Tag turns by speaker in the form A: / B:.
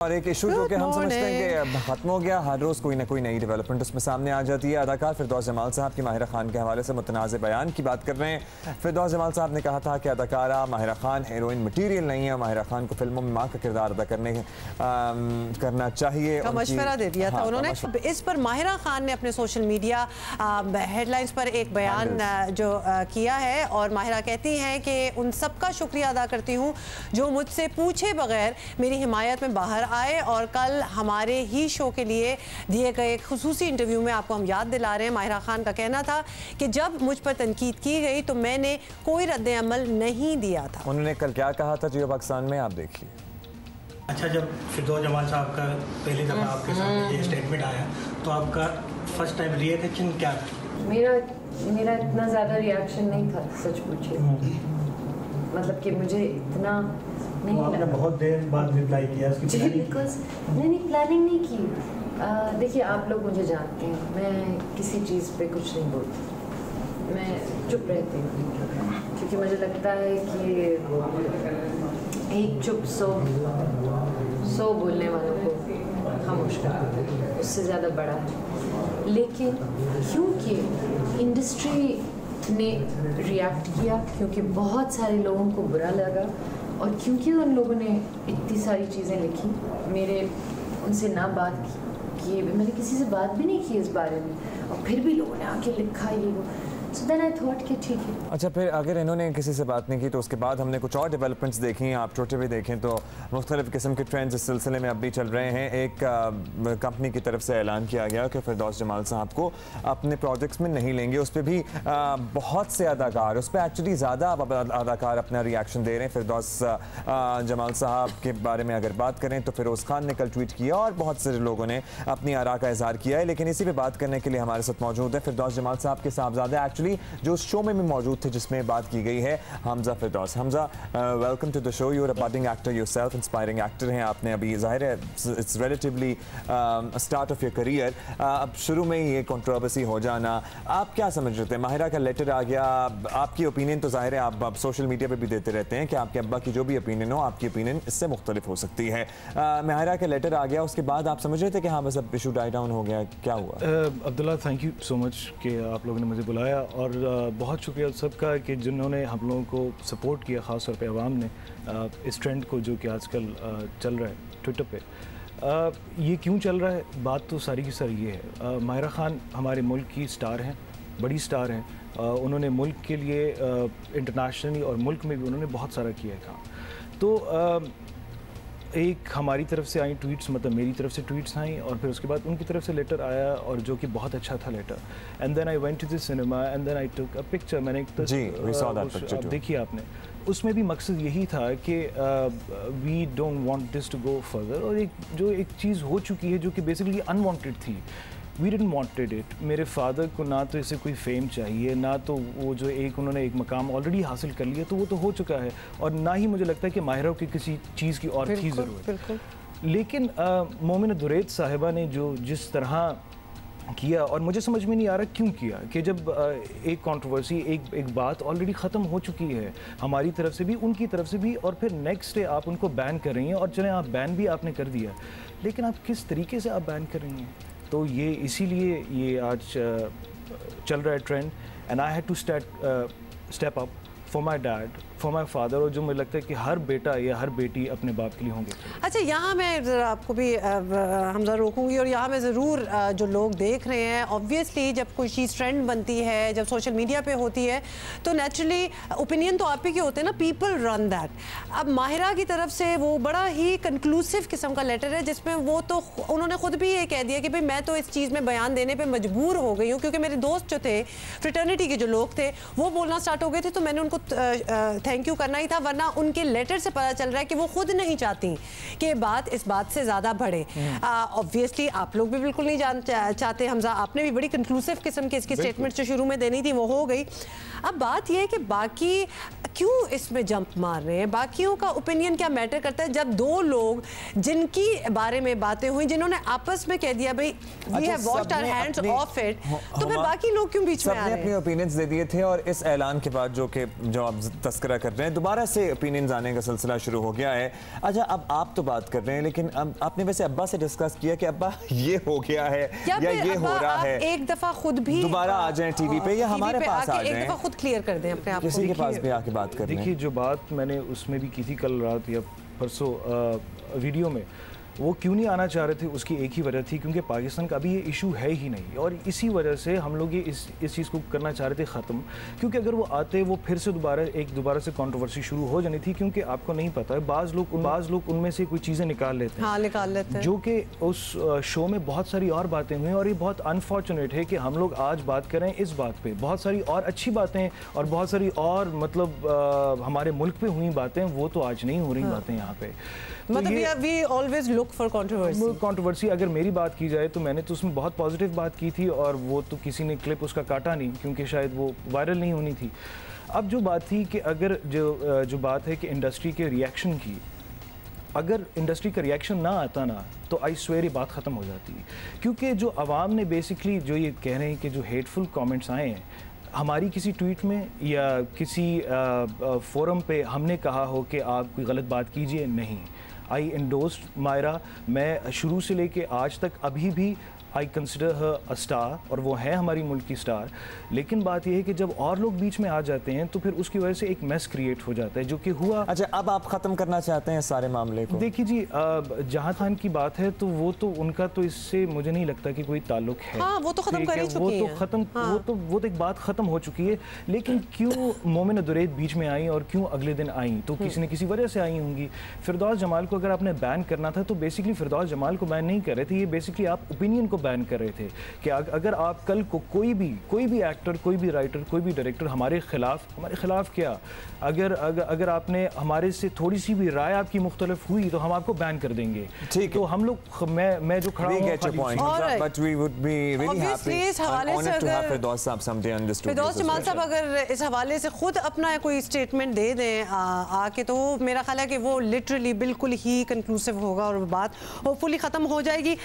A: और एक इशू जो कि हम समझते हैं कि खत्म हो गया, हर रोज़ कोई ना कोई नई डेवलपमेंट उसमें सामने आ जाती है। अदाकार फिरदौस जमाल साहब की माहिरा खान के हवाले से मुतनाज़ बयान की बात कर रहे हैं। फिरदौस जमाल साहब ने कहा था कि अदाकारा माहिरा खान हीरोइन मटीरियल नहीं है, माहिरा खान को फिल्मों में माँ का किरदार अदा करना चाहिए
B: का मशवरा दे दिया था उन्होंने। इस पर माहिरा खान ने अपने सोशल मीडिया हेडलाइंस पर एक बयान जो किया है और माहिरा कहती हैं कि उन सबका शुक्रिया अदा करती हूँ जो मुझसे पूछे बगैर मेरी हिमायत में बाहर आए और कल हमारे ही शो के लिए दिए गए खुसूसी इंटरव्यू में आपको हम याद दिला रहे हैं, माहिरा खान का कहना था कि जब मुझ पर तनकीद की गई तो मैंने कोई रद्द अमल नहीं दिया था।
A: उन्होंने कल क्या कहा था जियो पाकिस्तान में, आप देखिए।
C: अच्छा, जब फिरदौस जमाल साहब का पहली दफ़ा आपके सामने ये स्टेटमेंट आया तो आपका फर्स्ट टाइम रिएक्शन क्या था?
D: मेरा इतना ज़्यादा रिएक्शन नहीं था, सच पूछे। मतलब कि मुझे इतना नहीं
C: आपने बहुत देर बाद रिप्लाई किया इसकी
D: बिकॉज मैंने प्लानिंग नहीं की। देखिए, आप लोग मुझे जानते हैं, मैं किसी चीज़ पे कुछ नहीं बोलती, मैं चुप रहती हूँ क्योंकि मुझे लगता है कि एक चुप सौ बोलने वालों को खामोश करना उससे ज़्यादा बड़ा है। लेकिन क्योंकि इंडस्ट्री ने रिएक्ट किया, क्योंकि बहुत सारे लोगों को बुरा लगा और क्योंकि उन लोगों ने इतनी सारी चीज़ें लिखी, मेरे उनसे ना बात की, मैंने किसी से बात भी नहीं की इस बारे में और फिर भी लोगों ने आके लिखा ये वो, so then I thought कि ठीक है।
A: अच्छा, फिर अगर इन्होंने किसी से बात नहीं की तो उसके बाद हमने कुछ और डेवलपमेंट्स देखी हैं, आप ट्विटर पे देखें तो मुख्तलिफ़ किस्म के ट्रेंड्स इस सिलसिले में अब भी चल रहे हैं। एक कंपनी की तरफ से ऐलान किया गया कि फिरदौस जमाल साहब को अपने प्रोजेक्ट्स में नहीं लेंगे। उस पर भी बहुत से अदाकार, उस पर एक्चुअली ज़्यादा अदाकार अपना रिएक्शन दे रहे हैं। फिरदौस जमाल साहब के बारे में अगर बात करें तो फिरोज़ खान ने कल ट्वीट किया और बहुत से लोगों ने अपनी आरा का इजहार किया है। लेकिन इसी पर बात करने के लिए हमारे साथ मौजूद है फिरदौस जमाल साहब के साहबजादे, एक्चुअली जो उस शो में भी मौजूद थे जिसमें बात की गई है, Hamza Firdous. Hamza, welcome to the show. You are a budding actor yourself, inspiring actor हैं आपने, अभी जाहिर है it's relatively start of your career. अब शुरू में ही ये कंट्रोवर्सी हो जाना, आप क्या समझ रहे थे? माहिरा का लेटर आ गया, आपकी ओपिनियन तो जाहिर है आप सोशल मीडिया पर भी देते रहते हैं कि आपके अब्बा की जो भी ओपिनियन हो, आपकी ओपिनियन इससे मुख्तलिफ हो सकती है। माहिरा का लेटर आ गया, उसके बाद आप समझ रहे थे कि हाँ बस अब इशू डाई डाउन हो गया, क्या हुआ?
E: Abdullah, thank you so much कि आप लोगों ने मुझे बुलाया और बहुत शुक्रिया सबका कि जिन्होंने हम लोगों को सपोर्ट किया, ख़ास तौर पे अवाम ने इस ट्रेंड को जो कि आजकल चल रहा है ट्विटर पे। ये क्यों चल रहा है? बात तो सारी की सारी ये है, माहिरा खान हमारे मुल्क की स्टार हैं, बड़ी स्टार हैं। उन्होंने मुल्क के लिए इंटरनेशनली और मुल्क में भी उन्होंने बहुत सारा किया है काम। तो एक हमारी तरफ से आई ट्वीट्स, मतलब मेरी तरफ से ट्वीट्स आई और फिर उसके बाद उनकी तरफ से लेटर आया और जो कि बहुत अच्छा था letter. And then I went to the cinema and then I took a picture. मैंने एक देखिए आपने, उसमें भी मकसद यही था कि we don't want this to go further. और एक चीज़ हो चुकी है जो कि बेसिकली अनवांटेड थी, वी डिडंट वांटेड इट। मेरे फादर को ना तो इससे कोई फेम चाहिए, ना तो वो जो उन्होंने एक मकाम ऑलरेडी हासिल कर लिया तो वो तो हो चुका है, और ना ही मुझे लगता है कि माहिरा की किसी चीज़ की और थी ज़रूरत। लेकिन मोमिना दुरैत साहिबा ने जो जिस तरह किया, और मुझे समझ में नहीं आ रहा क्यों किया, कि जब एक कंट्रोवर्सी, एक बात ऑलरेडी ख़त्म हो चुकी है हमारी तरफ से भी, उनकी तरफ से भी, और फिर नेक्स्ट डे आप उनको बैन कर रही हैं। और चलें, आप बैन भी आपने कर दिया, लेकिन आप किस तरीके से आप बैन कर रही हैं? तो ये इसीलिए ये आज चल रहा है trend. And I had to step up for my dad, for my father, और जो मुझे लगता है कि हर बेटा या हर बेटी अपने बाप के लिए होंगे।
B: अच्छा, यहाँ मैं ज़रा आपको भी हमजा रोकूंगी, और यहाँ मैं ज़रूर जो लोग देख रहे हैं, ऑब्वियसली जब कोई चीज़ ट्रेंड बनती है, जब सोशल मीडिया पे होती है, तो नेचुरली ओपिनियन तो आप ही के होते हैं ना, पीपल रन दैट। अब माहिरा की तरफ से वो बड़ा ही कंक्लूसिव किस्म का लेटर है जिसमें वो तो उन्होंने ख़ुद भी ये कह दिया कि भाई मैं तो इस चीज़ में बयान देने पर मजबूर हो गई हूँ क्योंकि मेरे दोस्त जो थे, फ्रेटर्निटी के जो लोग थे, वो बोलना स्टार्ट हो गए थे, तो मैंने उनको थैंक यू करना ही था। वरना उनके लेटर से पता चल रहा है कि वो खुद नहीं चाहती कि बात इस बात से ज़्यादा बढ़े। ऑब्वियसली आप लोग भी बिल्कुल नहीं चाहते। हमजा, आपने भी बड़ी कंक्लूसिव किस्म की इसकी स्टेटमेंट जो शुरू में देनी थी वो हो गई। अब बात यह है कि बाकी क्यों इसमें जंप मार रहे हैं, बाकियों का ओपिनियन क्या मैटर करता है? जब दो लोग जिनकी बारे में बातें हुई, जिन्होंने आपस में कह दिया भाई we have washed our hands of it, तो फिर बाकी लोग क्यों बीच में आ रहे हैं?
A: सबने अपने ओपिनियंस दे दिए थे, और इस ऐलान के बाद जो आप तस्करा तबसरा कर रहे हैं, दोबारा से ओपिनियंस आने का सिलसिला शुरू हो गया है। अच्छा, अब आप तो बात कर रहे हैं, लेकिन आपने वैसे अब्बा से डिस्कस किया कि अब्बा ये हो गया है या ये हो रहा है,
B: एक दफा खुद भी
A: दोबारा आ जाएं टीवी पे या हमारे पास आ जाएं,
B: एक दफा खुद क्लियर कर दें अपने आप को,
A: किसी के पास भी आके बात कर।
E: देखिए, जो बात मैंने उसमें भी की थी कल रात या परसों वीडियो में, वो क्यों नहीं आना चाह रहे थे, उसकी एक ही वजह थी, क्योंकि पाकिस्तान का अभी ये इशू है ही नहीं, और इसी वजह से हम लोग ये इस चीज़ को करना चाह रहे थे ख़त्म। क्योंकि अगर वो आते, वो फिर से दोबारा से कंट्रोवर्सी शुरू हो जानी थी, क्योंकि आपको नहीं पता है, बाज़ लोग उनमें से कोई चीज़ें निकाल लेते हैं,
B: हाँ, निकाल लेते हैं,
E: जो कि उस शो में बहुत सारी और बातें हुई, और ये बहुत अनफॉर्चुनेट है कि हम लोग आज बात करें इस बात पे। बहुत सारी और अच्छी बातें और बहुत सारी और मतलब हमारे मुल्क पे हुई बातें, वो तो आज नहीं हो रही बातें यहाँ पे।
B: मतलब we always look for controversy.
E: अगर मेरी बात की जाए तो मैंने तो उसमें बहुत पॉजिटिव बात की थी, और वो तो किसी ने क्लिप उसका काटा नहीं, क्योंकि शायद वो वायरल नहीं होनी थी। अब जो बात थी कि अगर जो बात है कि इंडस्ट्री के रिएक्शन की, अगर इंडस्ट्री का रिएक्शन ना आता ना, तो आई स्वेयर ये बात ख़त्म हो जाती। क्योंकि जो आवाम ने बेसिकली जो ये कह रहे हैं कि जो हेटफुल कमेंट्स आए हैं, हमारी किसी ट्वीट में या किसी फोरम पे हमने कहा हो कि आप कोई गलत बात कीजिए, नहीं। आई एंडोर्स्ड मायरा, मैं शुरू से लेके आज तक अभी भी I consider her a star, और वो है हमारी मुल्क की स्टार। लेकिन बात यह है कि जब और लोग बीच में आ जाते हैं तो फिर उसकी वजह से एक मेस क्रिएट हो जाता है, जो कि हुआ।
A: अच्छा, अब आप ख़त्म करना चाहते हैं सारे मामले को?
E: देखिए जी, जहाँ खान की बात है तो वो तो उनका तो इससे मुझे नहीं लगता कि कोई ताल्लुक है।
B: हाँ, वो तो ख़त्म कर ही चुकी हैं।
E: वो तो एक बात ख़त्म हो चुकी है। लेकिन क्यों मोमिन दुरैद बीच में आई और क्यों अगले दिन आई, तो किसी न किसी वजह से आई होंगी। फिरदौस जमाल को अगर आपने बैन करना था तो बेसिकली फिरदौस जमाल को बैन नहीं कर रहे थे, ये बेसिकली आप ओपिनियन को बैन कर रहे थे कि अगर आप कल को कोई भी एक्टर, कोई भी राइटर, कोई भी डायरेक्टर हमारे खिलाफ क्या, अगर आपने हमारे से थोड़ी सी भी राय आपकी मुख्तलिफ हुई तो हम आपको बैन कर देंगे। ठीक, तो हम लोग मैं जो खड़ा हूं,
A: but we would be very happy
B: इस हवाले से अगर
A: फिरदौस साहब समझे अंडरस्टूड, फिरदौस
B: जमाल साहब अगर इस हवाले से खुद अपना कोई स्टेटमेंट दे दें आके, तो मेरा ख्याल है कि वो लिटरली बिल्कुल ही कंक्लूसिव होगा और बात होपफुली खत्म हो जाएगी।